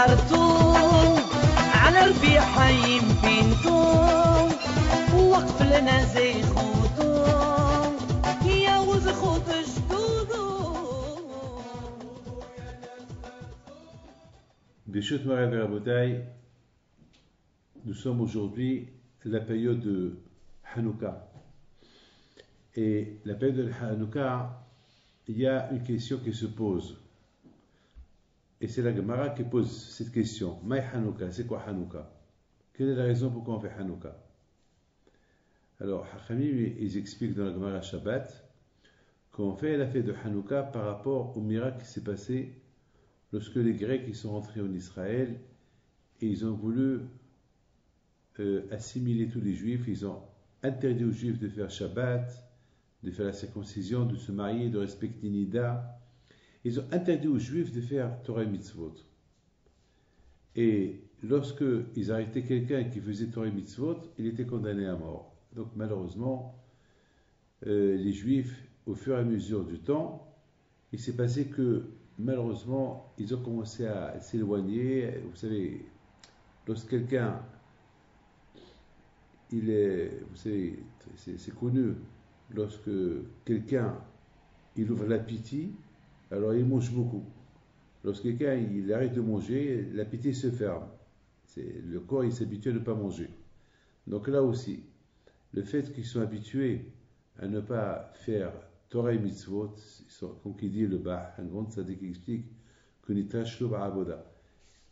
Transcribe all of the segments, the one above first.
عرفتو على ربيعين بنتو وقف لنا زي خوتو يا وز خوت جدودو. Birshut Moray Rabotai, nous sommes aujourd'hui la période de Hanouka. Et la période de Hanouka, il y a une question qui se pose. Et c'est la Gemara qui pose cette question. Maï Hanouka, c'est quoi Hanouka? Quelle est la raison pourquoi on fait Hanouka? Alors, Hachamim, ils expliquent dans la Gemara Shabbat qu'on fait la fête de Hanouka par rapport au miracle qui s'est passé lorsque les Grecs ils sont rentrés en Israël et ils ont voulu assimiler tous les Juifs. Ils ont interdit aux Juifs de faire Shabbat, de faire la circoncision, de se marier, de respecter Nida. Ils ont interdit aux Juifs de faire Torah et Mitzvot. Et lorsque ils arrêtaient quelqu'un qui faisait Torah et Mitzvot, il était condamné à mort. Donc malheureusement, les Juifs, au fur et à mesure du temps, il s'est passé que malheureusement, ils ont commencé à s'éloigner. Vous savez, lorsque quelqu'un, il est, vous savez, c'est connu, lorsque quelqu'un, il ouvre l'appétit, alors il mange beaucoup. Lorsque quelqu'un, il arrête de manger, l'appétit se ferme. Le corps, il s'habitue à ne pas manger. Donc là aussi, le fait qu'ils sont habitués à ne pas faire Torah et Mitzvot, comme qui dit le Bah, un grand tzaddik qui explique que Nitashlo Ba'avoda.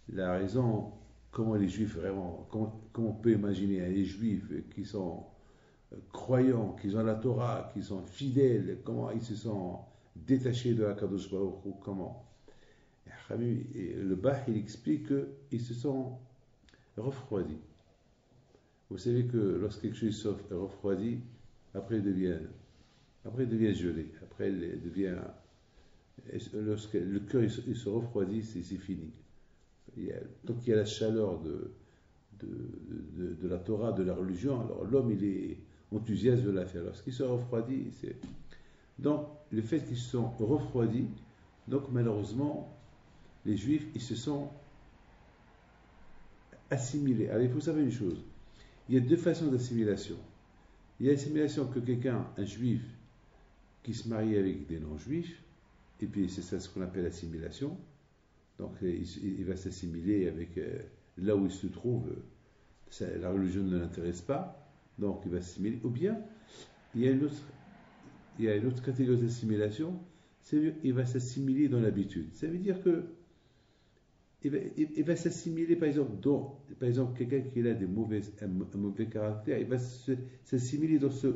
La raison, comment les Juifs vraiment, comment on peut imaginer les Juifs qui sont croyants, qui ont la Torah, qui sont fidèles, comment ils se sont détachés de la Kadosh Baruch Hu, comment. Et le Bah, il explique qu'ils se sont refroidis. Vous savez que lorsque quelque chose est refroidi, après il devient gelé. Après il devient, lorsque le cœur il se refroidit, c'est fini. Donc il y a la chaleur de la Torah, de la religion, alors l'homme il est enthousiaste de la faire. Lorsqu'il se refroidit, c'est... Donc le fait qu'ils se sont refroidis, donc malheureusement, les Juifs, ils se sont assimilés. Alors il faut savoir une chose, il y a deux façons d'assimilation. Il y a l'assimilation que quelqu'un, un Juif, qui se marie avec des non-juifs, et puis c'est ça ce qu'on appelle l'assimilation. Donc il va s'assimiler avec là où il se trouve, la religion ne l'intéresse pas, donc il va s'assimiler. Ou bien il y a une autre catégorie d'assimilation, c'est qu'il va s'assimiler dans l'habitude. Ça veut dire que il va s'assimiler, par exemple, quelqu'un qui a un mauvais caractère, il va s'assimiler dans ce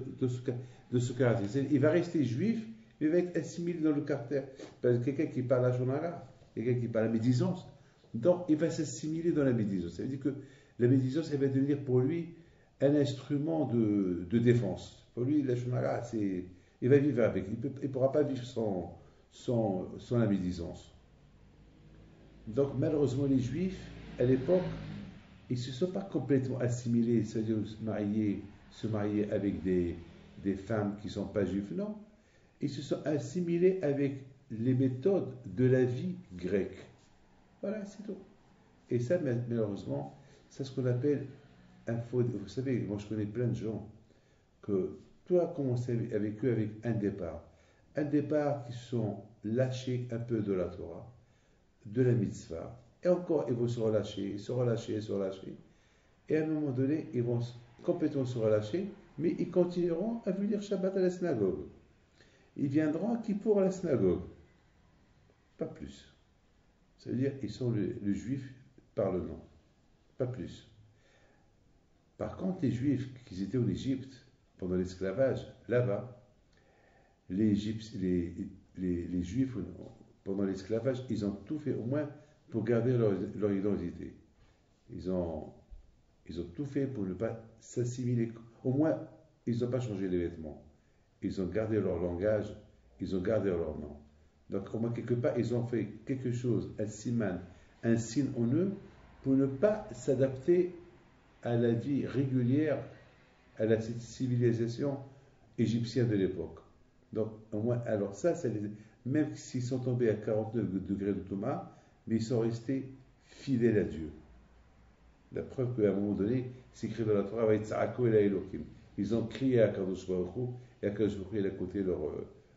caractère. Il va rester juif, mais il va être assimilé dans le caractère. Par exemple, quelqu'un qui parle la shonara, quelqu'un qui parle la médisance, donc il va s'assimiler dans la médisance. Ça veut dire que la médisance, elle va devenir pour lui un instrument de défense. Pour lui, la shonara, il va vivre avec. Il ne pourra pas vivre sans la médisance. Donc malheureusement les Juifs, à l'époque, ils ne se sont pas complètement assimilés, c'est-à-dire se marier avec des femmes qui ne sont pas juives, non. Ils se sont assimilés avec les méthodes de la vie grecque. Voilà, c'est tout. Et ça, malheureusement, c'est ce qu'on appelle un faux... Vous savez, moi je connais plein de gens que tout a commencé avec eux avec un départ. Un départ qui se sont lâchés un peu de la Torah, de la mitzvah, et encore ils vont se relâcher, et à un moment donné ils vont complètement se relâcher, mais ils continueront à venir Shabbat à la synagogue, ils viendront à Kippour à la synagogue, pas plus. Ça veut dire ils sont le juif par le nom, pas plus. Par contre les juifs qui étaient en Égypte pendant l'esclavage, là-bas, les juifs pendant l'esclavage, ils ont tout fait au moins pour garder leur identité. Ils ont tout fait pour ne pas s'assimiler. Au moins, ils n'ont pas changé les vêtements. Ils ont gardé leur langage, ils ont gardé leur nom. Donc, au moins, quelque part, ils ont fait quelque chose, un siman, un signe en eux, pour ne pas s'adapter à la vie régulière, à la civilisation égyptienne de l'époque. Donc, au moins, alors ça même s'ils sont tombés à 49 degrés de Thomas, mais ils sont restés fidèles à Dieu. La preuve qu'à un moment donné, c'est écrit dans la Torah, ils ont crié à Kadosh Baruch Hu, et à Kadosh Baruch Hu, il a écouté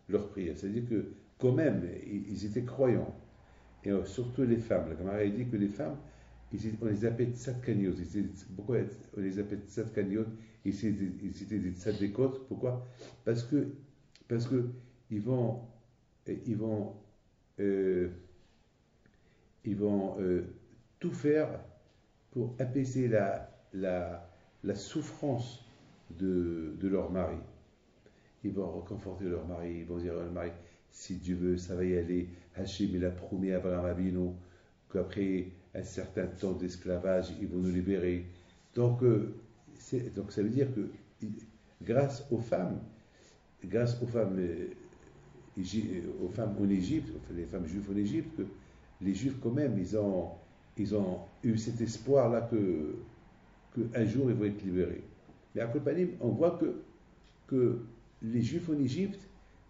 leur prière. C'est-à-dire que, quand même, ils étaient croyants. Et surtout les femmes. La Gemara dit que les femmes, on les appelle tzadkaniot. Pourquoi on les appelle tzadkaniot? Ils étaient des tzadékot. Pourquoi? Parce que ils vont, ils vont, ils vont tout faire pour apaiser la souffrance de leur mari. Ils vont reconforter leur mari, ils vont dire à leur mari, si Dieu veut, ça va y aller. Hachem, il a promis à Abraham Avinu qu'après un certain temps d'esclavage, ils vont nous libérer. Donc ça veut dire que grâce aux femmes en Égypte, les femmes juives en Égypte, que les Juifs quand même, ils ont eu cet espoir-là qu'un jour ils vont être libérés. Mais à Kopanim, on voit que les Juifs en Égypte,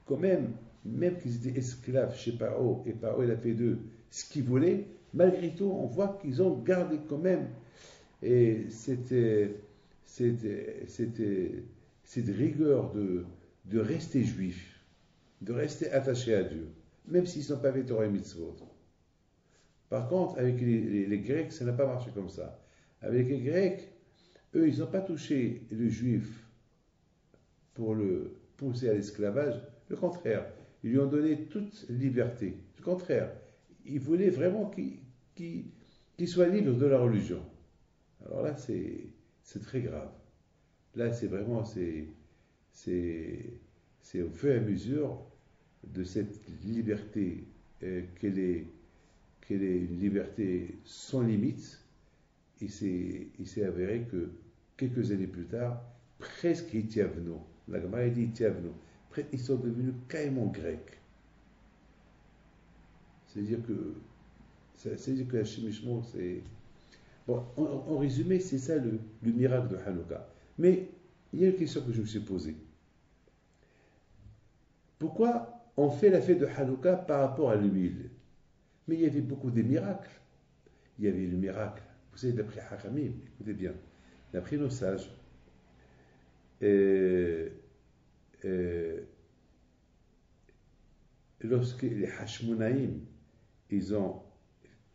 quand même qu'ils étaient esclaves chez Paro, et Paro il a fait d'eux ce qu'il voulait, malgré tout, on voit qu'ils ont gardé quand même cette rigueur de rester juifs, de rester attachés à Dieu, même s'ils n'ont pas fait Torah et Mitzvot. Par contre, avec les Grecs, ça n'a pas marché comme ça. Avec les Grecs, eux, ils n'ont pas touché le juif pour le pousser à l'esclavage. Le contraire, ils lui ont donné toute liberté. Le contraire, ils voulaient vraiment qu'il soit libre de la religion. Alors là, c'est très grave. Là, c'est vraiment, c'est au fur et à mesure de cette liberté qu'elle est une liberté sans limite. Il s'est avéré que quelques années plus tard, presque Itiavno, la Gemara dit Itiavno, ils sont devenus carrément grecs. C'est-à-dire que la Shemishmo, c'est... Bon, en résumé, c'est ça le miracle de Hanouka. Mais il y a une question que je me suis posée. Pourquoi on fait la fête de Hanouka par rapport à l'huile? Mais il y avait beaucoup de miracles. Il y avait le miracle, vous savez, d'après Hakamim, écoutez bien, d'après nos sages, lorsque les Hashmonaïm, ils ont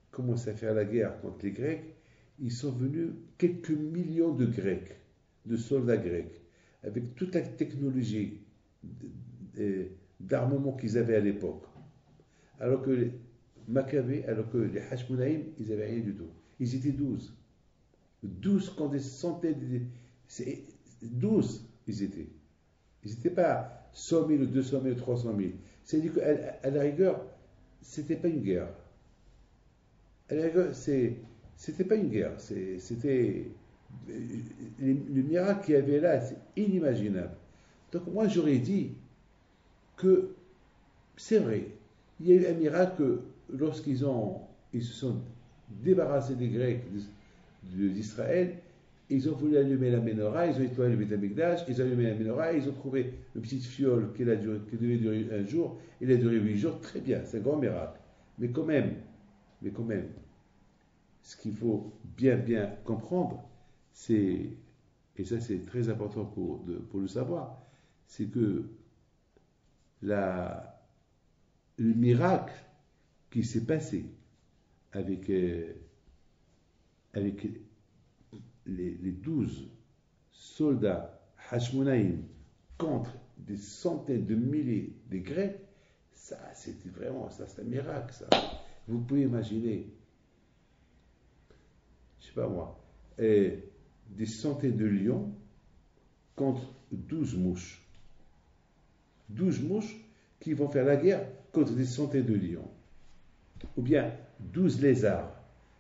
commencé à faire la guerre contre les Grecs, ils sont venus quelques millions de Grecs, de soldats grecs, avec toute la technologie d'armement qu'ils avaient à l'époque. Alors que les Maccabées, alors que les Hashmonaïm, ils n'avaient rien du tout. Ils étaient 12. 12 quand des centaines, 12 ils étaient. Ils n'étaient pas 100 000 ou 200 000 ou 300 000. C'est-à-dire qu'à la rigueur, c'était pas une guerre. À la rigueur, c'était pas une guerre. C'était le miracle qu'il y avait là, c'est inimaginable. Donc moi, j'aurais dit que c'est vrai. Il y a eu un miracle lorsqu'ils se sont débarrassés des Grecs d'Israël. Ils ont voulu allumer la menorah, ils ont nettoyé le Beth Amikdash, ils ont allumé la menorah, ils ont trouvé une petite fiole qui devait durer un jour, il a duré 8 jours, très bien, c'est un grand miracle. Mais quand même, ce qu'il faut bien comprendre, et ça c'est très important pour le savoir, c'est que le miracle qui s'est passé avec les 12 soldats Hashmonaïm contre des centaines de milliers de Grecs, ça c'était vraiment, ça c'est un miracle ça. Vous pouvez imaginer, je sais pas moi, des centaines de lions contre 12 mouches. 12 mouches qui vont faire la guerre contre des centaines de lions. Ou bien 12 lézards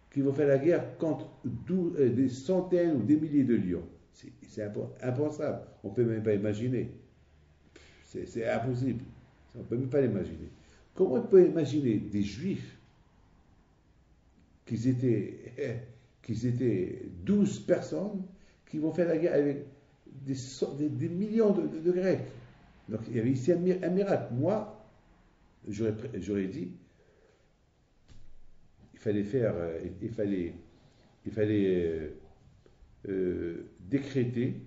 qui vont faire la guerre contre des centaines ou des milliers de lions. C'est impensable. On ne peut même pas imaginer. C'est impossible. On ne peut même pas l'imaginer. Comment on peut imaginer des juifs qu'ils étaient 12 personnes qui vont faire la guerre avec des millions de Grecs? Donc il y avait ici un miracle. Moi, j'aurais dit, il fallait faire, il fallait décréter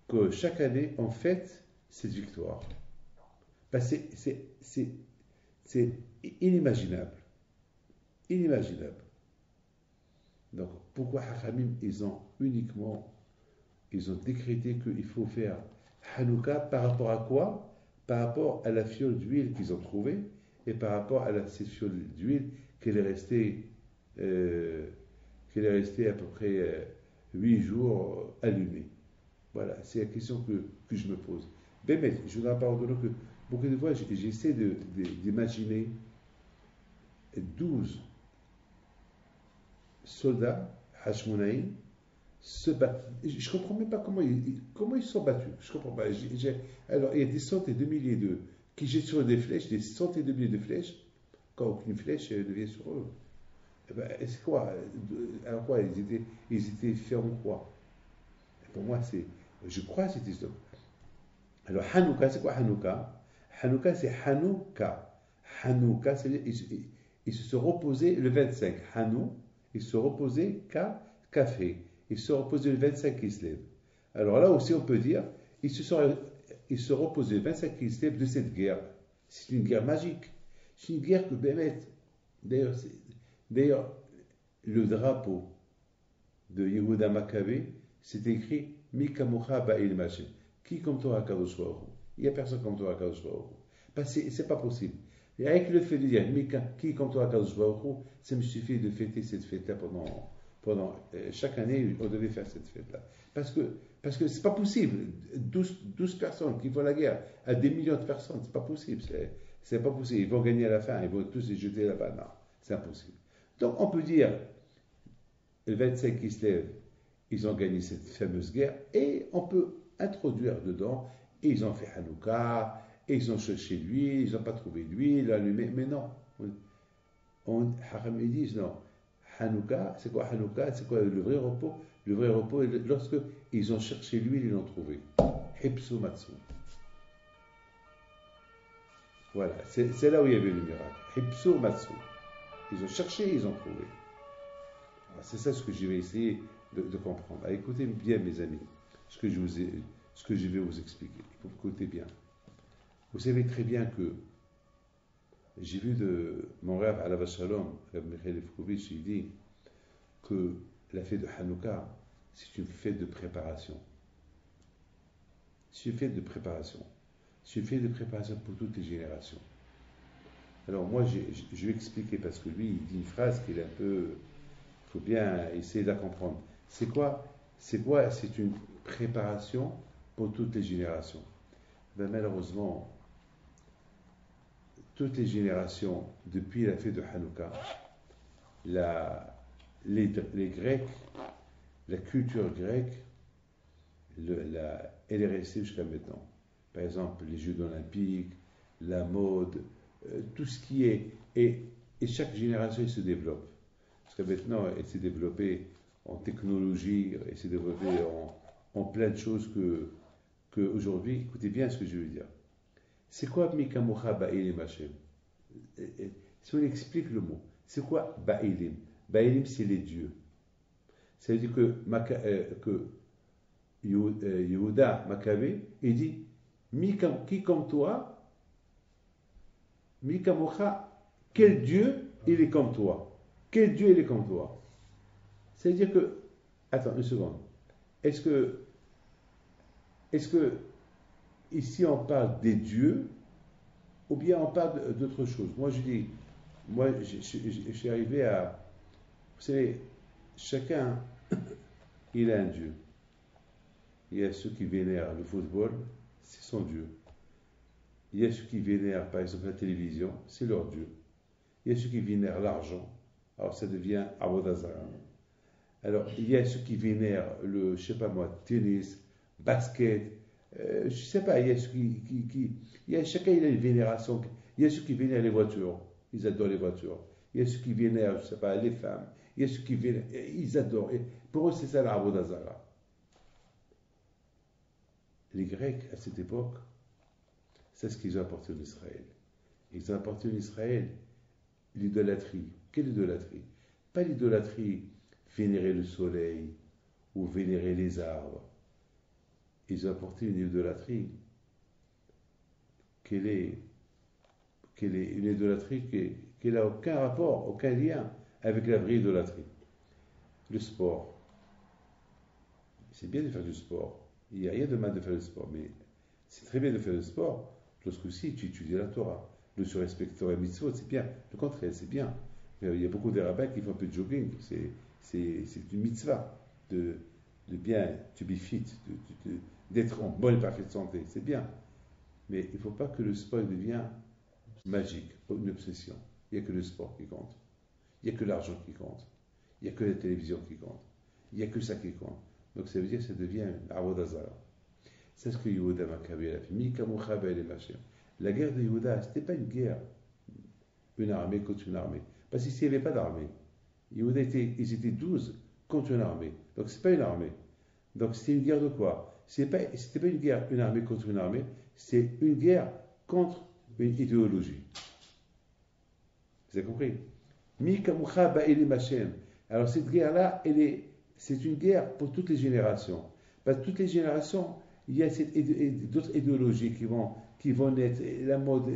que chaque année, on fête cette victoire. Ben, c'est inimaginable. Inimaginable. Donc, pourquoi Hachamim, ils ont décrété qu'il faut faire Hanouka par rapport à quoi? Par rapport à la fiole d'huile qu'ils ont trouvée et par rapport à cette fiole d'huile euh, qu'elle est restée à peu près 8 jours allumée. Voilà, c'est la question que je me pose. Ben, mais je voudrais pardonner que beaucoup de fois, j'essaie d'imaginer 12 soldats Hashmonaïm se battent. Je ne comprends même pas comment ils se sont battus. Je comprends pas. Alors, il y a des centaines de milliers qui jettent sur des flèches, des centaines de milliers de flèches, quand aucune flèche ne vient sur eux. Eh ben, c'est quoi? Alors quoi? Ils étaient faits en quoi? Pour moi, je crois à cette histoire. Alors, Hanouka, c'est quoi Hanouka? Hanouka, c'est Hanouka. Hanouka, c'est-à-dire ils se sont reposés le 25. Hanou, ils se sont reposés café. Ils se sont reposés le 25 qui se lève. Alors là aussi, on peut dire, ils se sont reposés le 25 qui se lève de cette guerre. C'est une guerre magique. C'est une guerre que Bémet. D'ailleurs, le drapeau de Yehuda Maccabée, c'est écrit Mikamucha Ba'il Machem. Qui comme toi, Akadosh Baruch Hu? Il n'y a personne comme toi, Akadosh Baruch Hu. C'est pas possible. Et avec le fait de dire qui comme toi, Akadosh Baruch Hu, ça me suffit de fêter cette fête-là pendant chaque année, on devait faire cette fête-là. Parce que c'est pas possible. 12 personnes qui font la guerre à des millions de personnes, c'est pas possible. C'est pas possible. Ils vont gagner à la fin, ils vont tous les jeter là-bas. Non, c'est impossible. Donc on peut dire, le 25 qui se lève, ils ont gagné cette fameuse guerre, et on peut introduire dedans, et ils ont fait Hanouka, et ils ont cherché l'huile, ils n'ont pas trouvé l'huile, allumé, mais non. Haram, ils disent non. Hanouka, c'est quoi Hanouka? C'est quoi le vrai repos? Le vrai repos est lorsque ils ont cherché l'huile, ils l'ont trouvé. Hipsu Matsu. Voilà, c'est là où il y avait le miracle. Hipsu Matsu. Ils ont cherché, ils ont trouvé. C'est ça ce que je vais essayer de comprendre. Alors, écoutez bien, mes amis, ce que je vais vous expliquer. Il faut écouter bien. Vous savez très bien que j'ai vu de mon Rav Alav Shalom, Rav Michael Efkovitch, il dit que la fête de Hanouka, c'est une fête de préparation. C'est une fête de préparation. C'est une fête de préparation pour toutes les générations. Alors moi, je vais expliquer parce que lui, il dit une phrase qui est un peu... Il faut bien essayer de la comprendre. C'est quoi? C'est une préparation pour toutes les générations. Ben, malheureusement, toutes les générations, depuis la fête de Hanouka, les Grecs, la culture grecque, elle est restée jusqu'à maintenant. Par exemple, les Jeux olympiques, la mode, tout ce qui est... Et chaque génération, elle se développe. Parce que maintenant, elle s'est développée en technologie, elle s'est développée en plein de choses que aujourd'hui, écoutez bien ce que je veux dire. C'est quoi Mikamucha Ba'ilim Hashem? Si on explique le mot, c'est quoi Ba'ilim? Ba'ilim, c'est les dieux. Ça veut dire que Yehuda Maccabée, il dit qui comme toi, Mikamucha, quel Dieu il est comme toi? Quel Dieu il est comme toi? C'est-à-dire que, attends une seconde, est-ce que ici on parle des dieux ou bien on parle d'autre chose? Moi je suis arrivé à, vous savez, chacun il a un Dieu. Il y a ceux qui vénèrent le football, c'est son Dieu. Il y a ceux qui vénèrent par exemple la télévision, c'est leur Dieu. Il y a ceux qui vénèrent l'argent, alors ça devient Avodazara. Alors, il y a ceux qui vénèrent je sais pas moi, tennis, basket, je sais pas, il y a ceux chacun il a une vénération. Il y a ceux qui vénèrent les voitures, ils adorent les voitures. Il y a ceux qui vénèrent, je sais pas, les femmes. Il y a ceux qui vénèrent, ils adorent. Et pour eux, c'est ça l'Avodazara. Les Grecs, à cette époque, c'est ce qu'ils ont apporté en Israël. Ils ont apporté en Israël l'idolâtrie. Quelle idolâtrie? Pas l'idolâtrie vénérer le soleil ou vénérer les arbres. Ils ont apporté une idolâtrie qu'elle est, qu'elle est une idolâtrie qui n'a aucun rapport, aucun lien avec la vraie idolâtrie. Le sport. C'est bien de faire du sport. Il n'y a rien de mal de faire du sport, mais c'est très bien de faire du sport lorsque aussi tu étudies la Torah. Le surrespecter la mitzvot, c'est bien. Le contraire, c'est bien. Il y a beaucoup de rabbins qui font un peu de jogging. C'est une mitzvah de bien, to be fit, d'être en bonne et parfaite santé. C'est bien. Mais il ne faut pas que le sport devienne magique, une obsession. Il n'y a que le sport qui compte. Il n'y a que l'argent qui compte. Il n'y a que la télévision qui compte. Il n'y a que ça qui compte. Donc ça veut dire que ça devient Avodazara. C'est ce que Yehuda Maccabi a fait. Mikamuchaba et les machins. La guerre de Yehuda, ce n'était pas une guerre, une armée contre une armée. Parce qu'ici, il n'y avait pas d'armée. Yehuda ils étaient 12 contre une armée. Donc ce n'est pas une armée. Donc c'était une guerre de quoi? C'était pas une guerre, une armée contre une armée. C'est une guerre contre une idéologie. Vous avez compris? Mikamuchaba et les machins. Alors cette guerre-là, c'est une guerre pour toutes les générations. Parce que toutes les générations, il y a d'autres idéologies qui vont naître. La mode,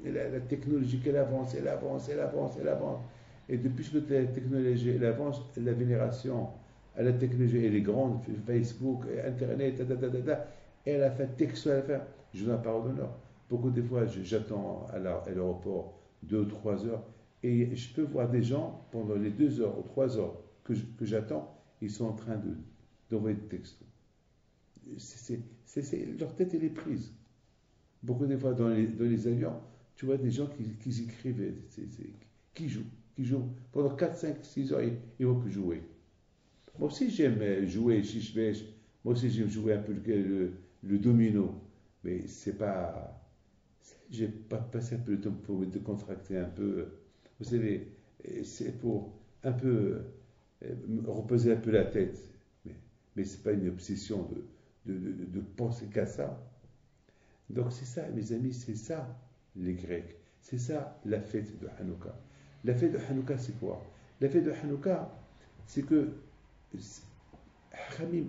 la technologie qu'elle avance, elle avance, elle avance, elle avance. Et depuis que la technologie elle avance, la vénération à la technologie, elle est grande, Facebook, Internet, elle a fait texto, elle a fait. Je vous en parle d'honneur. Beaucoup de fois, j'attends à l'aéroport 2 ou 3 heures. Et je peux voir des gens, pendant les 2 heures ou 3 heures que j'attends, ils sont en train d'envoyer des textos. Leur tête, elle est prise. Beaucoup de fois, dans les avions, tu vois des gens qui écrivent, qui jouent. Pendant 4, 5, 6 heures, ils vont que jouer. Moi aussi, j'aime jouer, moi aussi, j'aime jouer un peu le domino. Mais c'est pas... J'ai pas passé un peu de temps pour me décontracter un peu. Vous savez, c'est pour un peu reposer un peu la tête. Mais ce n'est pas une obsession de penser qu'à ça. Donc c'est ça, mes amis, c'est ça les Grecs. C'est ça la fête de Hanouka. La fête de Hanouka, c'est quoi? La fête de Hanouka, c'est que Haramim,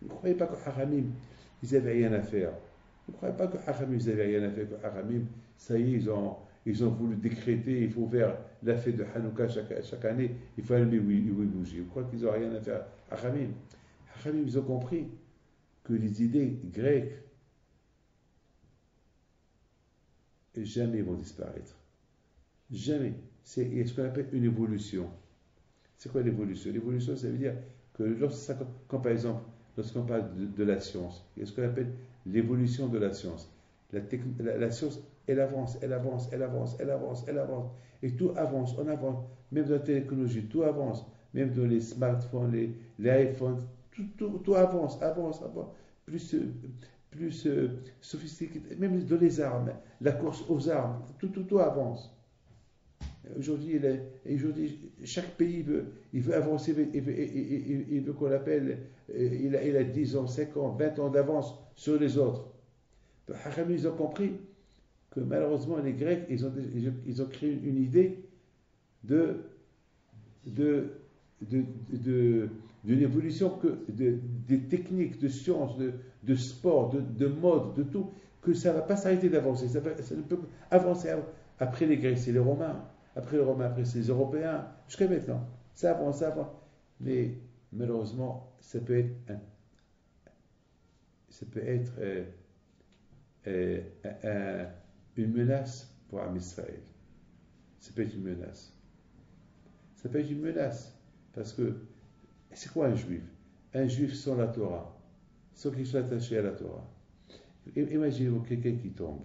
ne croyez pas que Haramim, ils n'avaient rien à faire. Ne croyez pas que Haramim, ils n'avaient rien à faire. Que Haramim, ça y est, ils ont voulu décréter, il faut faire la fête de Hanouka chaque année, il faut allumer 8 bougies. Vous croyez qu'ils n'ont rien à faire? Haramim, ils ont compris que les idées grecques jamais vont disparaître. Jamais. C'est ce qu'on appelle une évolution. C'est quoi l'évolution? L'évolution, ça veut dire que quand par exemple, lorsqu'on parle de la science, il y a ce qu'on appelle l'évolution de la science. La science, elle avance. Et tout avance, on avance. Même dans la technologie, tout avance. Même dans les smartphones, les iPhones, tout avance. Plus sophistiqué. Même dans les armes, la course aux armes, tout avance. Aujourd'hui, chaque pays il veut avancer, il veut qu'on l'appelle, il a 10 ans, 5 ans, 20 ans d'avance sur les autres. Donc, ils ont compris que malheureusement, les Grecs, ils ont créé une idée d'une évolution des techniques, de sciences, de sport, de mode, de tout, que ça ne va pas s'arrêter d'avancer. Ça ne peut avancer après les Grecs, c'est les Romains. Après les Romains, après c'est les Européens, jusqu'à maintenant. Ça avance. Mais malheureusement, ça peut être une menace pour Am Israël. Ça peut être une menace. Parce que c'est quoi un juif? Un juif sans la Torah, sans qu'il soit attaché à la Torah. Imaginez-vous quelqu'un qui tombe,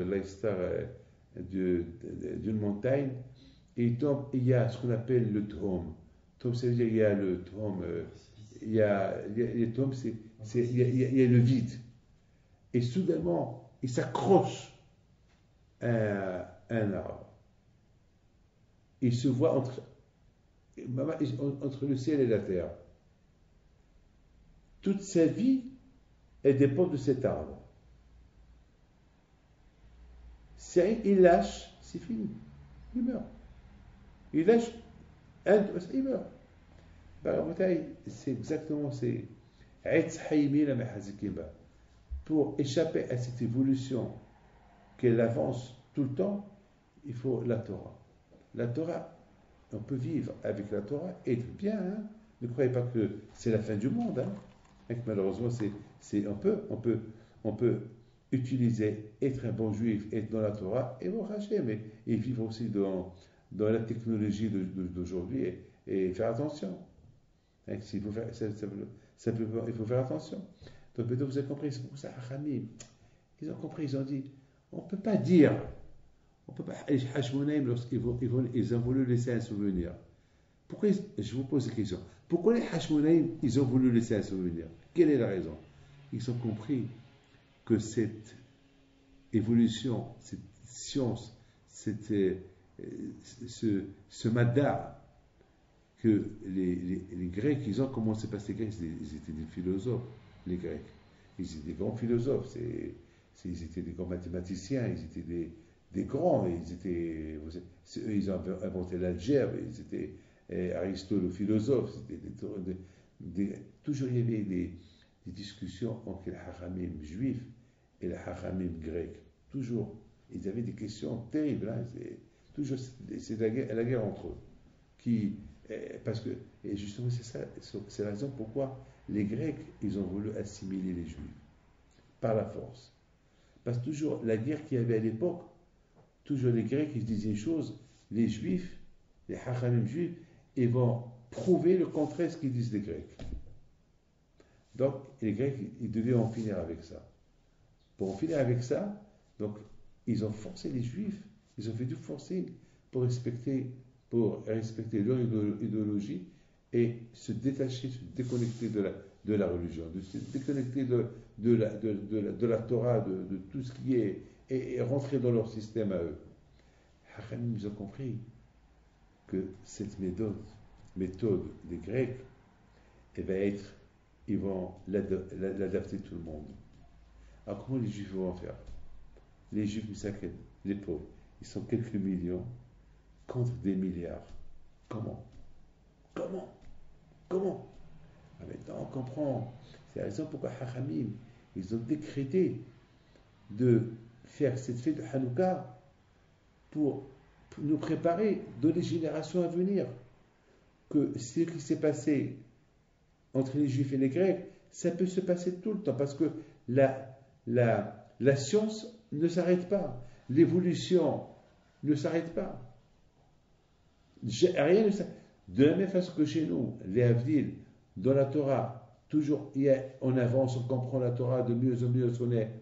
l'histoire d'une montagne, et il tombe, il y a ce qu'on appelle le Tom. Tom, ça veut dire il y a le Tom, il y a le vide. Et soudainement, il s'accroche à un arbre. Il se voit entre le ciel et la terre. Toute sa vie, elle dépend de cet arbre. Si il lâche c'est fini. Il meurt. Il lâche il meurt. C'est exactement, c'est pour échapper à cette évolution qu'elle avance tout le temps, il faut la Torah. La Torah, on peut vivre avec la Torah et être bien. Hein. Ne croyez pas que c'est la fin du monde. Hein. Et que malheureusement, on peut utiliser, être un bon juif, être dans la Torah et racher, mais et vivre aussi dans la technologie d'aujourd'hui et faire attention. Hein, il faut faire, il faut faire attention. Donc maintenant vous avez compris, c'est pour ça, Hamim, ils ont compris, ils ont dit, on ne peut pas dire, on peut pas, les Hashmonaïm, ils ont voulu laisser un souvenir. Pourquoi, je vous pose la question, pourquoi les Hashmonaïm, ils ont voulu laisser un souvenir? Quelle est la raison? Ils ont compris que cette évolution, cette science, ce madar que les Grecs, ils ont commencé par les Grecs, ils étaient des philosophes, les Grecs. Ils étaient des grands philosophes, ils étaient des grands mathématiciens, ils étaient des grands, ils ont inventé l'algèbre, ils étaient Aristote le philosophe, toujours il y avait des discussions entre les haramim juifs et les haramim grecs. Toujours. Ils avaient des questions terribles. Hein, c'est la guerre entre eux. Parce que, et justement, c'est la raison pourquoi les Grecs, ils ont voulu assimiler les Juifs par la force. Parce que toujours, la guerre qu'il y avait à l'époque, toujours les Grecs, ils disaient une chose, les Juifs, les Hachamim juifs, ils vont prouver le contraire de ce qu'ils disent les Grecs. Donc, les Grecs, ils devaient en finir avec ça. Pour en finir avec ça, donc, ils ont forcé les Juifs, ils ont fait du forcing pour respecter leur idéologie et se détacher, se déconnecter de la religion, de se déconnecter de la Torah, de tout ce qui est, et rentrer dans leur système à eux. Hachamim, ils ont compris que cette méthode des Grecs, ils vont l'adapter tout le monde. Alors comment les Juifs vont faire? Les Juifs, les pauvres, ils sont quelques millions contre des milliards. Comment? Maintenant on comprend. C'est la raison pourquoi Hachamim, ils ont décrété de faire cette fête de Hanouka pour nous préparer dans les générations à venir. Que ce qui s'est passé entre les Juifs et les Grecs, ça peut se passer tout le temps parce que la science ne s'arrête pas. L'évolution ne s'arrête pas. Rien ne s'arrête. De la même façon que chez nous, les Havdil, dans la Torah, toujours on avance, on comprend la Torah de mieux en mieux,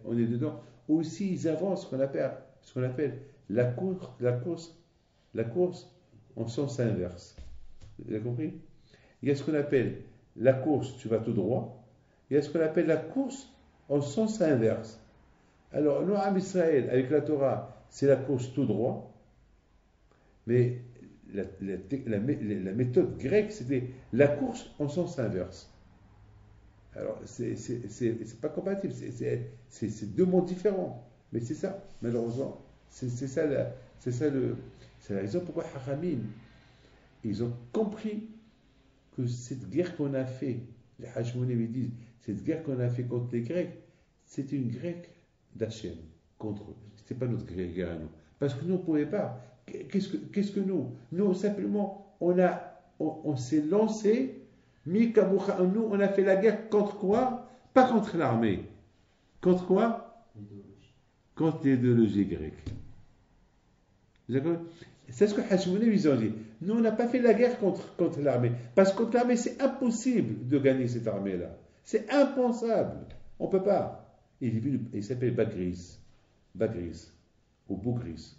on est dedans. Aussi, ils avancent ce qu'on appelle la course en sens inverse. Vous avez compris? Il y a ce qu'on appelle la course, tu vas tout droit. Il y a ce qu'on appelle la course en sens inverse. Alors, nous, en Israël, avec la Torah, c'est la course tout droit. Mais la méthode grecque, c'était la course en sens inverse. Alors, c'est pas compatible. C'est deux mondes différents. Mais c'est ça, malheureusement. C'est la raison pourquoi Hachamim, ils ont compris que cette guerre qu'on a fait, les Hashmonim disent, cette guerre qu'on a fait contre les Grecs, c'était une guerre d'Hachem contre eux. C'était pas notre guerre à nous. Parce que nous, on ne pouvait pas. Qu'est-ce que nous? Nous, simplement, on s'est lancé, nous, on a fait la guerre contre quoi? Pas contre l'armée. Contre quoi? Contre l'idéologie grecque. D'accord? C'est ce que Hashmonim ils ont dit. Nous, on n'a pas fait la guerre contre l'armée. Parce que contre l'armée, c'est impossible de gagner cette armée-là. C'est impensable. On ne peut pas. Il s'appelle Bagris, ou Bougris.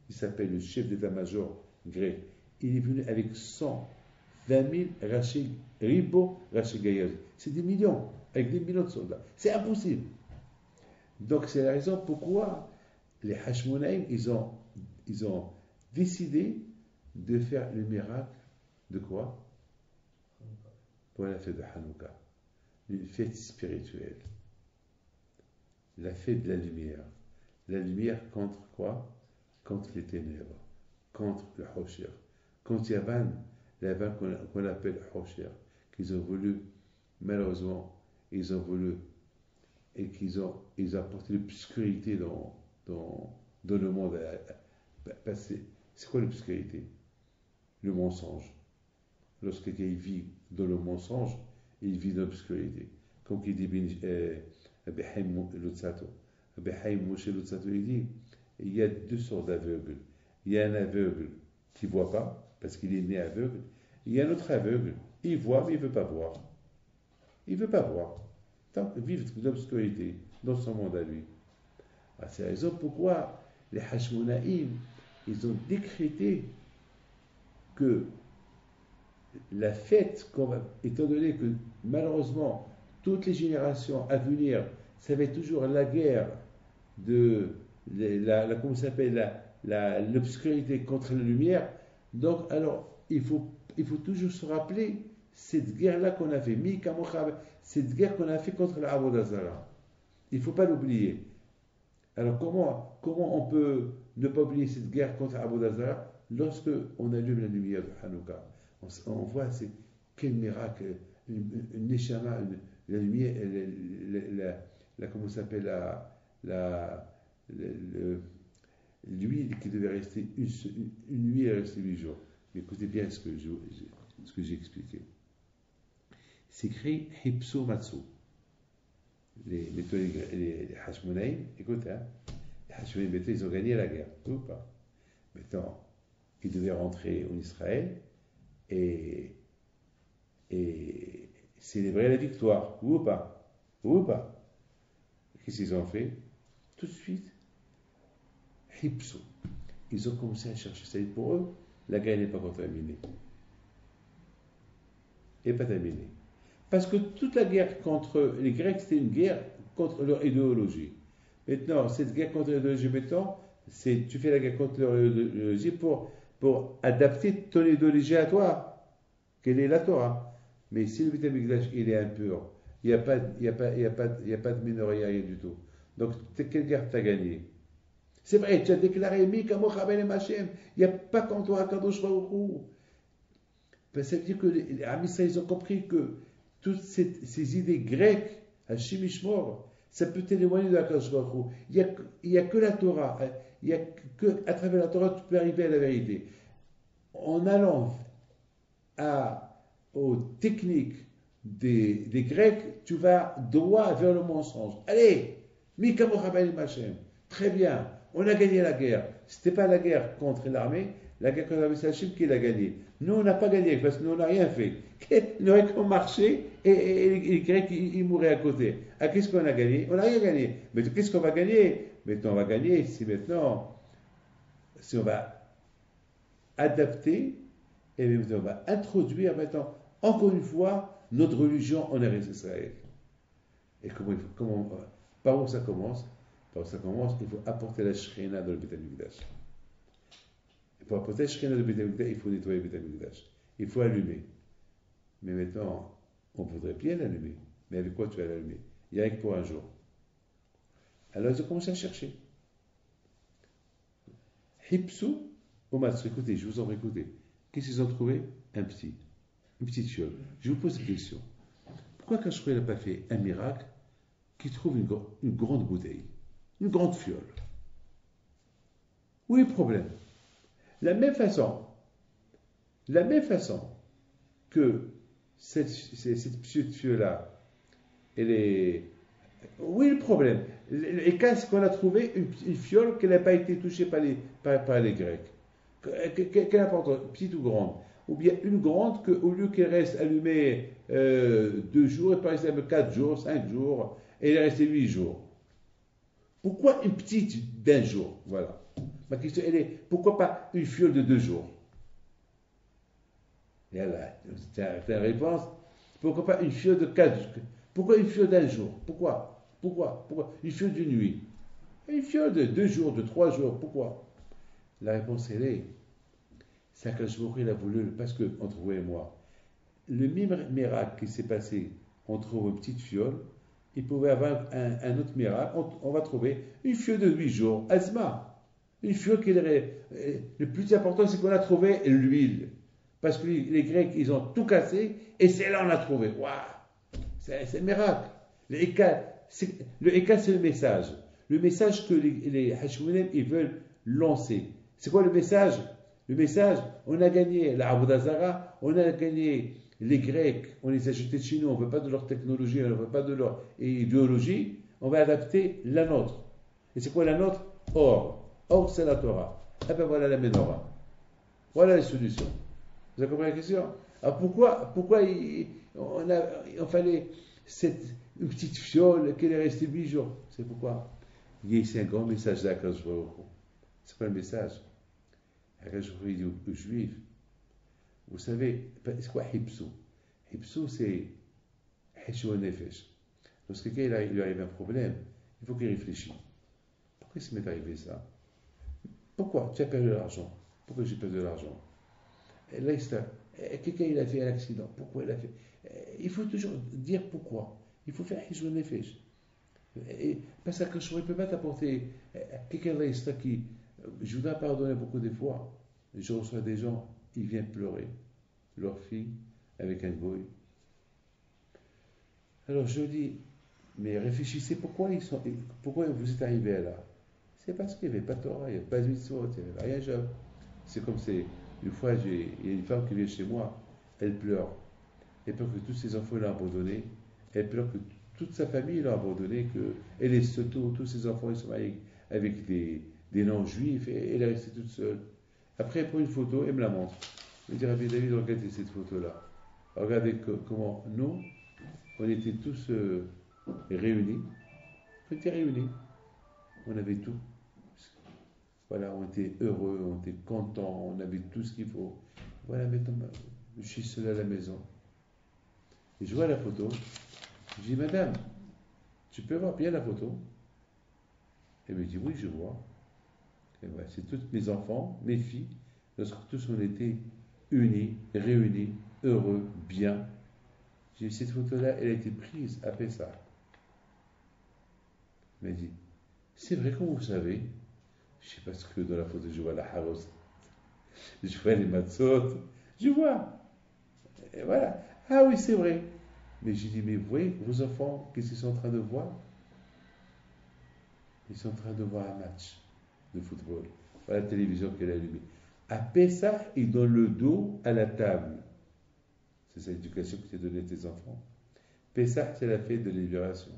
Il s'appelle le chef d'état-major grec. Il est venu avec 120 000 ribot Rachigayaz. C'est des millions, avec des millions de soldats. C'est impossible. Donc, c'est la raison pourquoi les Hashmonaïm, ils ont décidé de faire le miracle de quoi? Pour la fête de Hanouka. Une fête spirituelle. La fête de la lumière. La lumière contre quoi? contre les ténèbres, contre le Hoshir. Quand Yavan, la Yavan qu'on appelle Hoshir, qu'ils ont voulu, malheureusement, ils ont voulu, et ils ont apporté l'obscurité dans le monde. C'est quoi l'obscurité? Le mensonge. Lorsque quelqu'un vit dans le mensonge, il vit dans l'obscurité. Comme il dit Behaim Lutsato. Behaim Moshe Lutsato, il dit il y a deux sortes d'aveugles. Il y a un aveugle qui ne voit pas, parce qu'il est né aveugle. Il y a un autre aveugle, il voit, mais il ne veut pas voir. Il ne veut pas voir. Tant que vivre dans l'obscurité, dans son monde à lui. C'est la raison pourquoi les Hashmonaïm, ils ont décrété que la fête, étant donné que malheureusement, toutes les générations à venir, ça va être toujours la guerre de comment ça s'appelle, l'obscurité contre la lumière. Donc, alors, il faut toujours se rappeler cette guerre-là qu'on a fait, cette guerre qu'on a fait contre la Avodazara. Il ne faut pas l'oublier. Alors, comment on peut ne pas oublier cette guerre contre Avodazara lorsque on allume la lumière de Hanouka? On voit quel miracle, une neshama, la lumière, comment ça s'appelle, l'huile qui devait rester une nuit, elle restait 8 jours. Mais écoutez bien ce que j'ai expliqué. C'est écrit Hipso Matsu. Les Hashmonaïm, écoutez, les Hashmonaïm, ils ont gagné la guerre, ou pas? Maintenant, ils devaient rentrer en Israël et célébrer la victoire, ou pas? Ou pas? Qu'est-ce qu'ils ont fait? Tout de suite, Hipso. Ils ont commencé à chercher ça. Et pour eux, la guerre n'est pas contaminée. Elle n'est pas terminée. Parce que toute la guerre contre les Grecs, c'était une guerre contre leur idéologie. Maintenant, cette guerre contre l'idéologie, tu fais la guerre contre leur idéologie pour adapter ton idéologie à toi. Quelle est la Torah? Mais si le Beit HaMikdash, il est impur, il n'y a pas de minorité, rien du tout. Donc, quelle guerre tu as gagnée? C'est vrai, tu as déclaré il n'y a pas contre toi, Kadosh Baruch Hu. Ça veut dire que les Amisra, ils ont compris que toutes ces idées grecques, à Shemishmor, ça peut témoigner de la Kadosh Baruch Hu. Il n'y a que la Torah. Il n'y a que à travers la Torah tu peux arriver à la vérité. En allant aux techniques des Grecs, tu vas droit vers le mensonge. Allez, très bien, on a gagné la guerre. Ce n'était pas la guerre contre l'armée, la guerre contre l'armée, c'est Hachem qui l'a gagnée. Nous, on n'a pas gagné parce que nous, on n'a rien fait. Nous avons marché et les Grecs, ils mouraient à côté. Ah, qu'est-ce qu'on a gagné? On n'a rien gagné. Mais qu'est-ce qu'on va gagner? Maintenant, on va gagner si on va adapter et on va introduire maintenant, encore une fois, notre religion en Eretz Israël. Et par où ça commence? Par où ça commence? Il faut apporter la Shekhinah dans le Beit HaMikdash. Et pour apporter la Shekhinah dans le Beit HaMikdash, il faut nettoyer le Beit HaMikdash. Il faut allumer. Mais maintenant, on voudrait bien l'allumer. Mais avec quoi tu vas l'allumer? Il y a rien que pour un jour. Alors ils ont commencé à chercher. Hipsu Omatsu. Écoutez, je vous en prie, écoutez. Qu'est-ce qu'ils ont trouvé? Une petite fiole. Je vous pose une question. Pourquoi Kashro n'a pas fait un miracle qui trouve une grande bouteille, une grande fiole? Où est le problème? La même façon que cette petite fiole-là, elle est... Où est le problème? Et qu'est-ce qu'on a trouvé? Une fiole qui n'a pas été touchée par les Grecs. Quelle importance? Petite ou grande? Ou bien une grande qu'au lieu qu'elle reste allumée 2 jours, elle peut rester 4 jours, 5 jours, et elle est restée 8 jours. Pourquoi une petite d'1 jour? Voilà. Ma question, elle est, pourquoi pas une fiole de 2 jours? Et là, tu as la réponse. Pourquoi pas une fiole de 4 jours? Pourquoi une fiole d'1 jour? Pourquoi une fiole d'une nuit? Une fiole de 2 jours, de 3 jours, pourquoi? La réponse, elle est, c'est qu'Hashmonaïm, il a voulu, parce que, entre vous et moi, le même miracle qui s'est passé, on trouve une petite fiole, il pouvait avoir un autre miracle, on va trouver une fiole de 8 jours, Azma, Une fiole le plus important, c'est qu'on a trouvé l'huile. Parce que les Grecs, ils ont tout cassé, et c'est là qu'on a trouvé. Waouh! C'est un miracle. Le Eka, c'est le message. Le message que les Hashmonaim, ils veulent lancer. C'est quoi le message? Le message, on a gagné la Aboudazara, on a gagné les Grecs, on les a jetés de chez nous, on ne veut pas de leur technologie, on ne veut pas de leur idéologie, on va adapter la nôtre. Et c'est quoi la nôtre? Or. Or, c'est la Torah. Ah ben voilà la Ménorah. Voilà les solutions. Vous avez compris la question? Alors pourquoi on fallait une petite fiole qui est restée 8 jours? C'est pourquoi? Il y a ici un grand message d'Akadosh Baruch Hu. C'est quoi le message? Akadosh Baruch Hu dit aux Juifs, vous savez, c'est quoi Hipsou? Hipsou, c'est Heshou Nefesh. Lorsque quelqu'un il lui arrive un problème, il faut qu'il réfléchisse. Pourquoi il se m'est arrivé ça? Pourquoi tu as perdu de l'argent? Pourquoi j'ai perdu de l'argent? Là, quelqu'un il a fait un accident. Pourquoi il a fait? Il faut toujours dire pourquoi. Il faut faire Heshou Nefesh. Parce que je ne peux pas t'apporter quelqu'un là qui, je voudrais pardonner beaucoup de fois. Je reçois des gens, ils viennent pleurer, leur fille avec un goy. Alors je dis, mais réfléchissez pourquoi vous êtes arrivé là. C'est parce qu'il n'y avait pas de Torah, il n'y avait pas de mitzvot, il n'y avait rien. C'est comme une fois, il y a une femme qui vient chez moi, elle pleure. Elle pleure que tous ses enfants l'ont abandonné, elle pleure que toute sa famille l'a abandonné, qu'elle est surtout, tous ses enfants ils sont avec des non-juifs, et elle est restée toute seule. Après, elle prend une photo et me la montre. Elle me dit, Rabbi David, regardez cette photo-là. Regardez comment nous, on était tous réunis. On était réunis. On avait tout. Voilà, on était heureux, on était contents, on avait tout ce qu'il faut. Voilà, maintenant, je suis seul à la maison. Et je vois la photo. Je dis, madame, tu peux voir bien la photo? Elle me dit, oui, je vois. Et voilà, c'est tous mes enfants, mes filles, lorsque tous on était unis, réunis, heureux, bien. J'ai dit, cette photo-là, elle a été prise après ça. Elle m'a dit, c'est vrai, comment vous savez? Je sais parce que dans la photo, je vois la haros, je vois les matzot, je vois. Et voilà. Ah oui, c'est vrai. Mais j'ai dit, mais vous voyez, vos enfants, qu'est-ce qu'ils sont en train de voir? Ils sont en train de voir un match de football. Voilà la télévision qu'elle a allumée. À Pessah, ils donnent le dos à la table. C'est cette éducation que tu as donnée à tes enfants. Pessah, c'est la fête de la libération.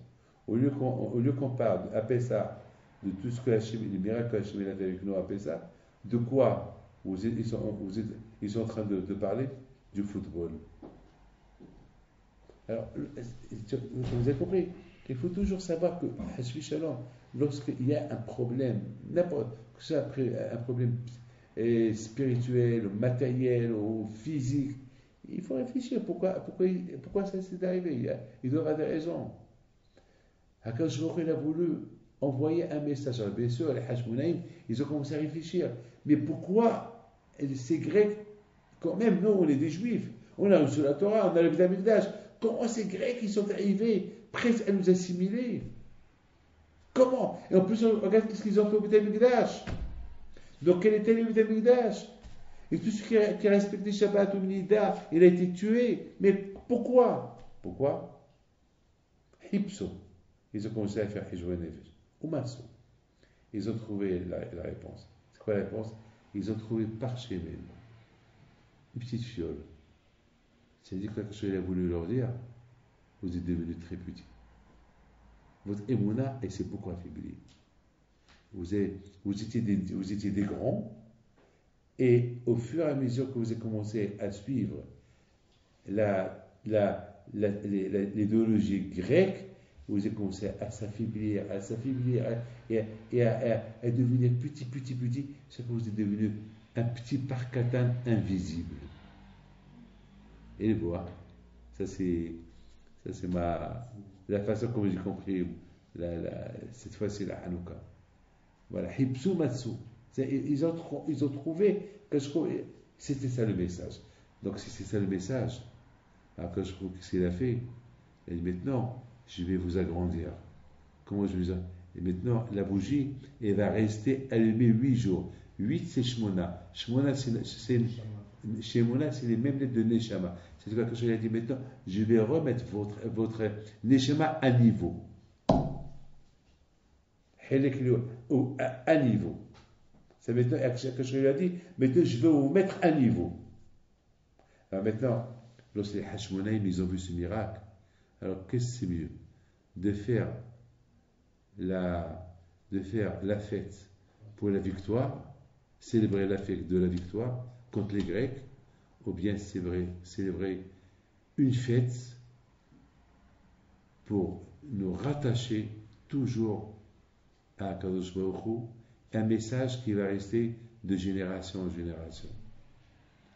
Au lieu qu'on parle à Pessah de tout ce que les miracles que Hachem a fait avec nous à Pessah, de quoi ils sont en train de parler? Du football. Alors, vous avez compris? Il faut toujours savoir que, Hasbi Shalom, lorsqu'il y a un problème, n'importe, que ce soit un problème spirituel, ou matériel, ou physique, il faut réfléchir. Pourquoi ça s'est arrivé? Il doit y avoir des raisons. Akadosh Baruch Hu, il a voulu envoyer un message. Alors, bien sûr, les Hashmonaïm, ils ont commencé à réfléchir. Mais pourquoi ces Grecs, quand même, nous, on est des Juifs, on a reçu la Torah, on a le Beth Amikdash, comment ces Grecs, ils sont arrivés presque à nous assimiler? Comment? Et en plus, regarde ce qu'ils ont fait au Beth Amikdash. Donc, quel était le Beth Amikdash? Et tout ce qui respectait Shabbat ou Nida, il a été tué. Mais pourquoi? Pourquoi? Hipso. Ils ont commencé à faire Hijwa Nefesh. Ou Masso. Ils ont trouvé la réponse. C'est quoi la réponse? Ils ont trouvé parchemin. Une petite fiole. C'est-à-dire que quand il a voulu leur dire, vous êtes devenus très petits. Votre émouna, elle s'est beaucoup affaiblie. Vous étiez des grands, et au fur et à mesure que vous avez commencé à suivre l'idéologie grecque, vous avez commencé à s'affaiblir, et à devenir petit. C'est que vous êtes devenu un petit parcatan invisible. Et voilà, ça c'est la façon comme j'ai compris cette fois-ci la Hanouka. Voilà, Hipsu Matsu. Ils ont trouvé que c'était ça le message. Donc si c'est ça le message, alors que je trouve qu'est-ce qu'il a fait? Il dit maintenant, je vais vous agrandir. Comment je vais vous agrandir? Et maintenant, la bougie, elle va rester allumée 8 jours. 8, c'est Shmona. Shmona, Shemona, c'est les mêmes lettres de Neshama. C'est ce que je lui ai dit maintenant, je vais remettre votre Neshama à niveau. À niveau. C'est maintenant que je lui ai dit, maintenant je vais vous mettre à niveau. Alors maintenant, lorsque les Hashmonaïm, ils ont vu ce miracle, alors qu'est-ce que c'est mieux? De faire la fête pour la victoire, célébrer la fête de la victoire contre les Grecs, ou bien célébrer une fête pour nous rattacher toujours à Kadosh Baruch Hu, un message qui va rester de génération en génération.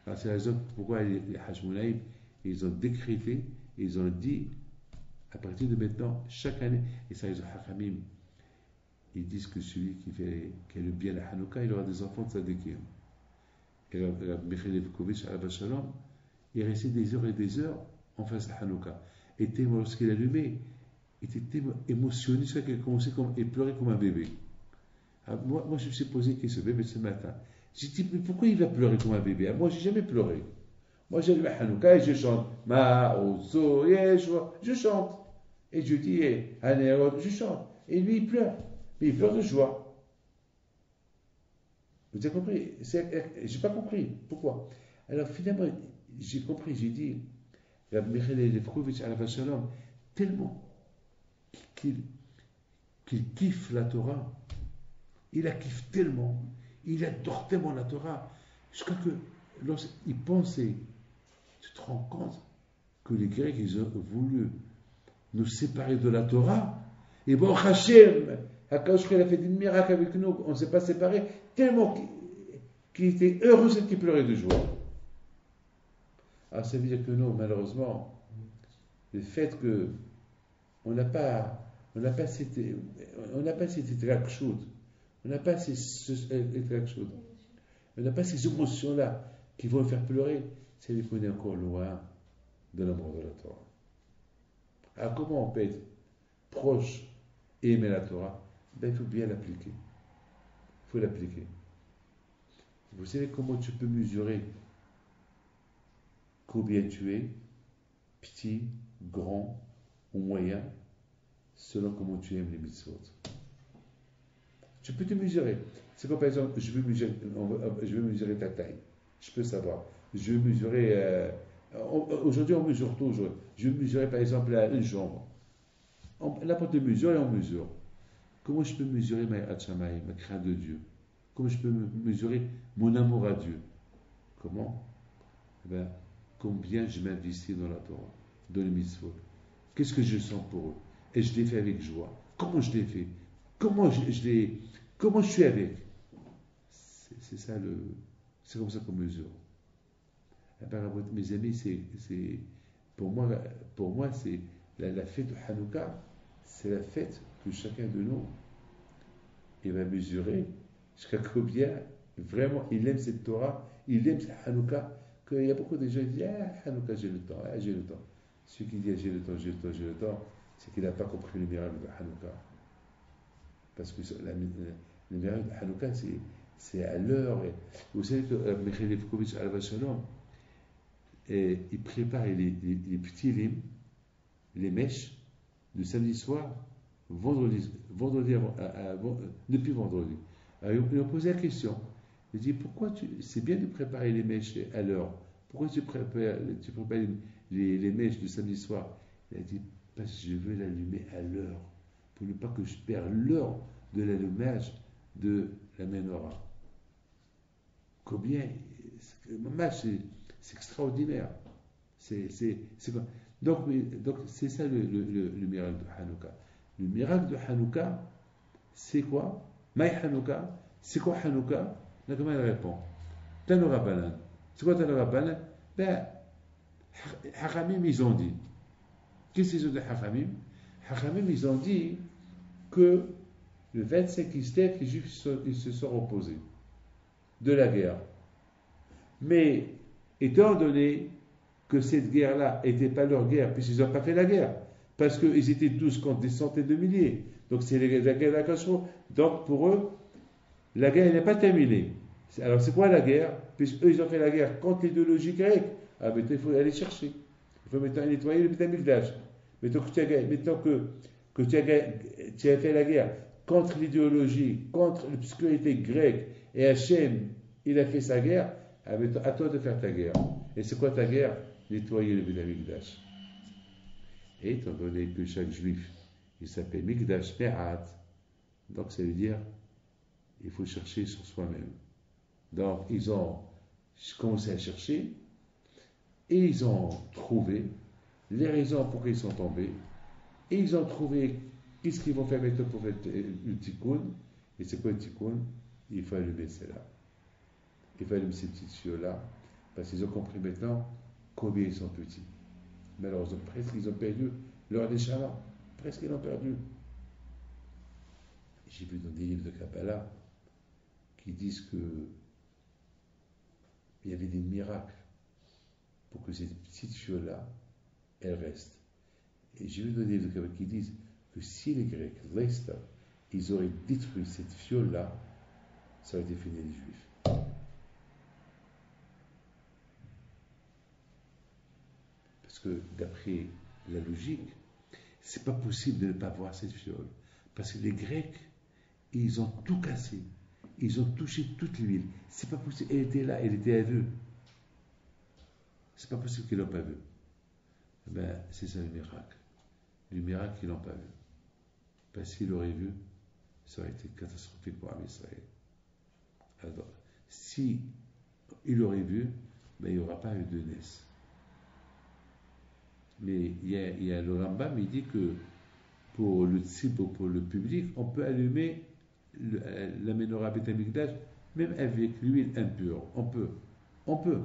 Alors c'est la raison pourquoi les Hashmonaïm, ils ont décrété, ils ont dit, à partir de maintenant, chaque année, et ça les Hachamim, ils disent que celui qui a le bien à Hanouka, il aura des enfants de Tzadikim. Et Michael Levkovitch, à Shalom, il restait des heures et des heures en face de Hanouka. Et lorsqu'il allumait, il était tellement émotionné, il a commencé à pleurer comme un bébé. Alors, moi, je me suis posé une question, bébé, ce matin. J'ai dit, mais pourquoi il va pleurer comme un bébé? Moi, je n'ai jamais pleuré. Moi, j'allume à Hanouka et je chante. Ma'ozo Yeshua. Je chante. Et je dis, Hanerot, je chante. Et lui, il pleure. Mais il pleure de joie. Vous avez compris? Je n'ai pas compris. Pourquoi? Alors finalement, j'ai compris. J'ai dit, Michael Levkovitch à la Shalom, tellement qu'il kiffe la Torah, il la kiffe tellement, il adore tellement la Torah, jusqu'à que lorsqu'il pensait, tu te rends compte que les Grecs, ils ont voulu nous séparer de la Torah, et bon, Hachem, Hakadosh il a fait des miracles avec nous, on ne s'est pas séparés, tellement qu'il était heureux, c'est qu'il pleurait de joie. Alors ça veut dire que nous, malheureusement, le fait que on n'a pas cette étraction, on n'a pas ces émotions-là qui vont le faire pleurer, c'est qu'on est encore loin de l'amour de la Torah. Alors comment on peut être proche et aimer la Torah? Ben, il faut bien l'appliquer. Il faut l'appliquer. Vous savez comment tu peux mesurer combien tu es, petit, grand ou moyen, selon comment tu aimes les mitzvot. Tu peux te mesurer. C'est comme par exemple, je veux mesurer ta taille. Je peux savoir. Je veux mesurer. Aujourd'hui, on mesure tout. Je veux mesurer par exemple une jambe. N'importe mesure et on mesure. Comment je peux mesurer ma hachamaï, ma crainte de Dieu? Comment je peux mesurer mon amour à Dieu? Comment? Ben, combien je m'investis dans la Torah, dans les mitzvot. Qu'est-ce que je sens pour eux? Et je les fais avec joie. Comment je les fais? Comment je suis avec? C'est ça c'est comme ça qu'on mesure. Mes amis, pour moi, c'est la fête de Hanouka, c'est la fête que chacun de nous il va mesurer jusqu'à combien vraiment il aime cette Torah, il aime cette Hanouka, qu'il y a beaucoup de gens qui disent Hanouka, j'ai le temps. Celui qui dit j'ai le temps, c'est qu'il n'a pas compris le miracle de Hanouka. Parce que le miracle de Hanouka, c'est à l'heure. Vous savez que Michael Levkovitch à la Shalom, il prépare les petits limes, les mèches, de samedi soir, depuis vendredi. Alors, il a posé la question. Il dit, pourquoi c'est bien de préparer les mèches à l'heure. Pourquoi tu prépares les mèches de samedi soir? Il a dit, parce que je veux l'allumer à l'heure, pour ne pas que je perde l'heure de l'allumage de la menorah. Combien? C'est extraordinaire. Donc c'est ça le miracle de Hanouka. Le miracle de Hanouka, c'est quoi? Maï Hanouka, c'est quoi Hanouka? Là, comment il répond? Tano Rabbanan. C'est quoi Tano Rabbanan? Ben, Hachamim, ils ont dit. Qu'est-ce qu'ils ont dit, Hachamim? Hachamim, ils ont dit que le 25 Kislev, les Juifs ils se sont opposés de la guerre. Mais, étant donné que cette guerre-là n'était pas leur guerre, puisqu'ils n'ont pas fait la guerre, parce qu'ils étaient tous contre des centaines de milliers. Donc c'est la guerre d'Akashro. Donc pour eux, la guerre n'est pas terminée. Alors c'est quoi la guerre? Puisqu'eux ils ont fait la guerre contre l'idéologie grecque. Ah mais il faut aller chercher. Il faut maintenant nettoyer le Beth Amikdash. Mettons que tu as fait la guerre contre l'idéologie, contre l'obscurité grecque, et Hachem, il a fait sa guerre, à toi de faire ta guerre. Et c'est quoi ta guerre? Nettoyer le Beth Amikdash. Et étant donné que chaque juif, il s'appelle Mikdash Me'at, donc ça veut dire, il faut chercher sur soi-même. Donc ils ont commencé à chercher, et ils ont trouvé les raisons pour qu'ils sont tombés, et ils ont trouvé qu'est-ce qu'ils vont faire maintenant pour faire le tikkun. Et c'est quoi le tikkun? Il faut allumer celle-là. Il faut allumer ces petites filles-là, parce qu'ils ont compris maintenant combien ils sont petits. Malheureusement, presque ils ont perdu leur neshama. Presque ils l'ont perdu. J'ai vu dans des livres de Kabbalah qui disent que il y avait des miracles pour que ces petites filles-là, elles restent. Et j'ai vu dans des livres de Kabbalah qui disent que si les Grecs restent, ils auraient détruit cette fiole-là, ça aurait été fini les Juifs. Parce que d'après la logique, c'est pas possible de ne pas voir cette fiole. Parce que les Grecs, ils ont tout cassé. Ils ont touché toute l'huile. C'est pas possible. Elle était là, elle était à vue. C'est pas possible qu'ils l'ont pas vue. Ben, c'est ça le miracle. Le miracle qu'ils l'ont pas vu. Parce qu'ils l'auraient vu, ça aurait été catastrophique pour Israël. Alors, si il l'aurait vu, ben, il n'y aura pas eu de naisse. Mais il y a le Rambam, il dit que pour le tzibur, pour le public, on peut allumer la menorah Beth Amikdash, même avec l'huile impure. On peut.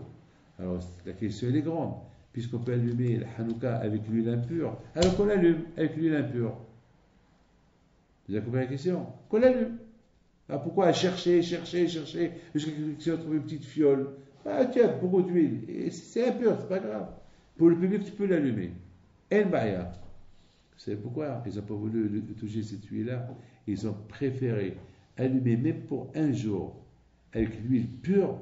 Alors la question elle est grande, puisqu'on peut allumer la Hanouka avec l'huile impure, alors qu'on l'allume avec l'huile impure. Vous avez compris la question? Qu'on l'allume. Alors pourquoi chercher, jusqu'à ce qu'on trouve une petite fiole? Ah tiens, beaucoup d'huile. Et c'est impur, c'est pas grave. Pour le public, tu peux l'allumer. El Baya. Vous savez pourquoi? Ils n'ont pas voulu toucher cette huile-là. Ils ont préféré allumer, même pour un jour, avec l'huile pure,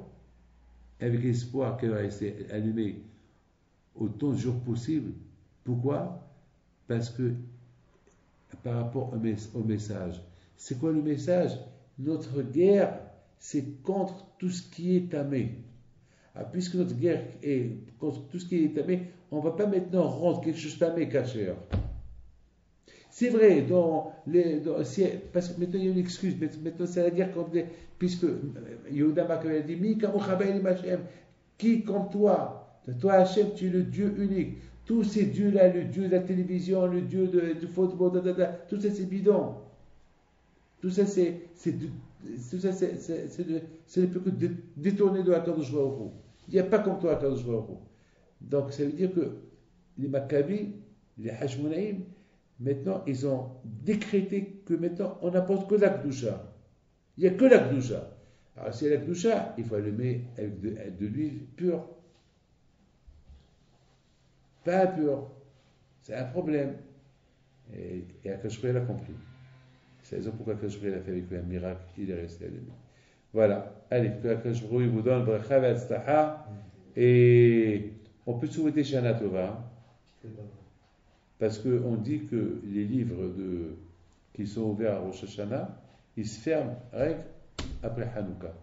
avec l'espoir qu'elle va rester allumée autant de jours possible. Pourquoi? Parce que par rapport au message, c'est quoi le message? Notre guerre, c'est contre tout ce qui est tamé. Ah, puisque notre guerre est contre tout ce qui est tamé, on ne va pas maintenant rendre quelque chose tamé caché. C'est vrai, parce que maintenant il y a une excuse, maintenant c'est la guerre contre puisque Yehuda Maccabi a dit Mi kamochabelim Hashem, qui comme toi Hashem, tu es le Dieu unique. Tous ces dieux-là, le Dieu de la télévision, le Dieu du football, tout ça c'est bidon. Tout ça c'est ne peut que détourner de Akadosh Baruch Hu. Il n'y a pas comme toi Akadosh Baruch Hu. Donc ça veut dire que les Maccabis, les Hashmonaïm, maintenant ils ont décrété que maintenant on n'apporte que la Kdusha. Il n'y a que la Kdusha. Alors si la Kdusha, il faut allumer avec de l'huile pure. Pas impure. C'est un problème. Et Akadosh Baruch Hu l'a compris. C'est la raison pourquoi Akadosh Baruch Hu a fait avec lui un miracle, il est resté allumé. Voilà. Allez, que Akadosh Baruch Hu vous donne bracha v'atzlacha. Et on peut souhaiter Shana Tova. Parce qu'on dit que les livres qui sont ouverts à Rosh Hashanah, ils se ferment rien après Hanouka.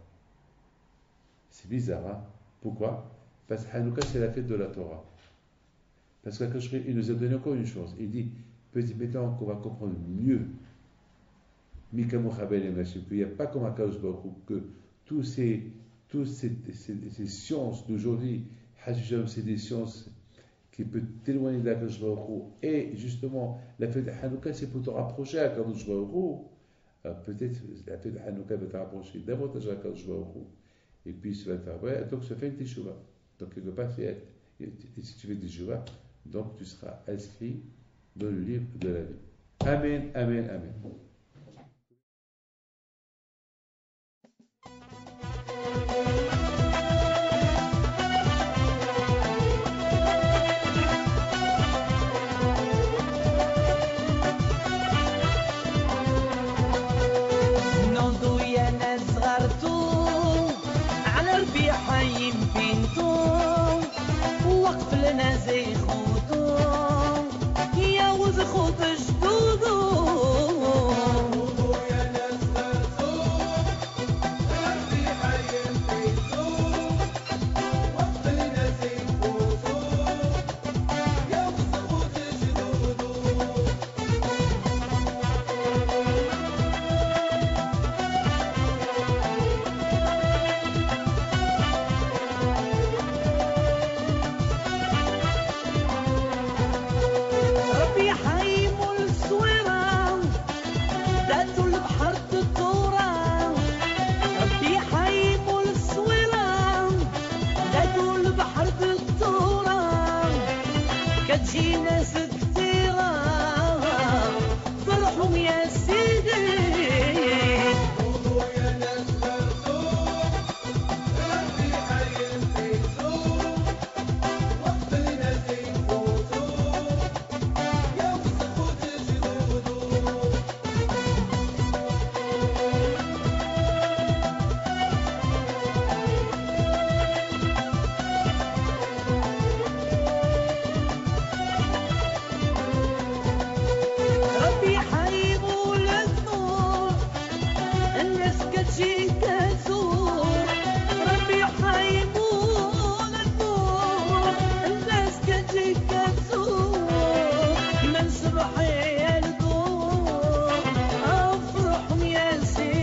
C'est bizarre, hein? Pourquoi? Parce que Hanouka, c'est la fête de la Torah. Parce qu'il nous a donné encore une chose. Il dit, petit maintenant qu'on va comprendre mieux, qu'il n'y a pas comme Akadosh Baruch Hu, que toutes ces sciences d'aujourd'hui, c'est des sciences qui peuvent t'éloigner d'Akadosh Baruch Hu. Et justement, la fête de Hanouka, c'est pour te rapprocher à Akadosh Baruch Hu. Peut-être la fête de Hanouka va te rapprocher davantage à Akadosh Baruch Hu. Et puis, ça va te faire, ouais, donc ça fait une teshuva. Donc, quelque part, et si tu fais des teshuva, donc tu seras inscrit dans le livre de la vie. Amen, amen, amen. كتجي ناس كثيرة فرحهم يا سيدي ربي حيبو للنور الناس كتجي كتزور ربي حيبو للنور الناس كتجي كتزور من صبحي الدور افرحهم يا سيدي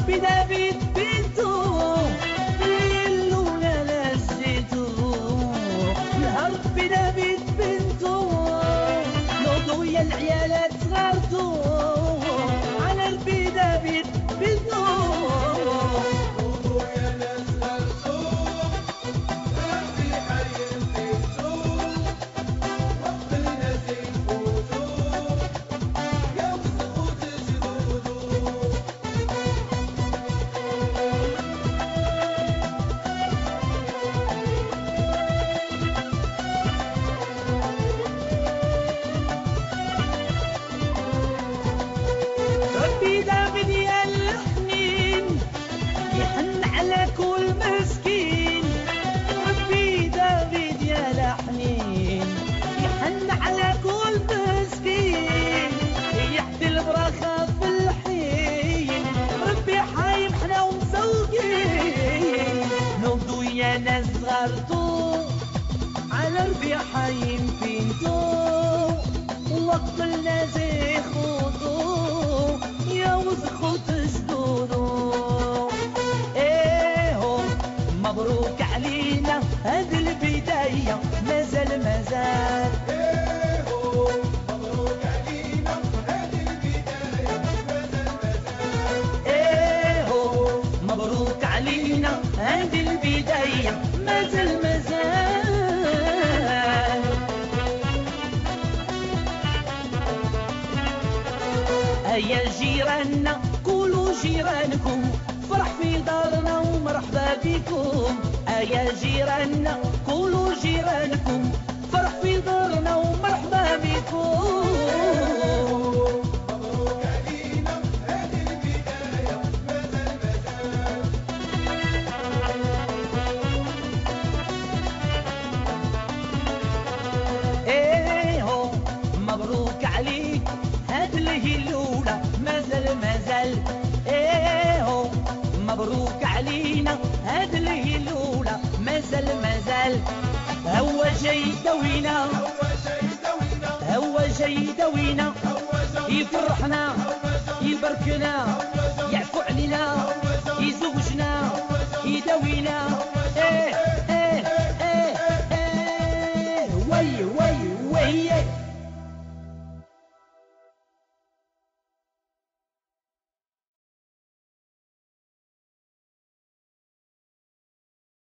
بدافيد بنتو اللولا لسيتو الهرب بدافيد بنتو نوضو يا العيالات صغارتو على البدافيد بنتو ربي دافيد يا الحنين يحن على كل مسكين ربي دافيد يا الحنين يحن على كل مسكين يحدي البركة في الحين ربي حايم حنا ومسوقين نوضو يا ناس صغارتو على ربي حايم بنتو وقت الناس يخوضو يا وزخوت جدودو ايهو مبروك علينا هذه البداية مازال ايهو مبروك علينا هذه البداية مازال ايهو مبروك علينا هذه البداية مازال يا جيراننا قولوا جيرانكم فرح في دارنا ومرحبا بكم يا جيراننا قولوا جيرانكم فرح في دارنا ومرحبا بكم مبروك علينا هذه البداية مازال ايهو مبروك عليك هاد اللي الاولى مازال ايهو مبروك علينا هاد اللي الاولى مازال هو جاي دوينا هو جاي دوينا يفرحنا يباركنا يعفو علينا يزوجنا يداوينا ايه ايه ايه ايه وي وي وي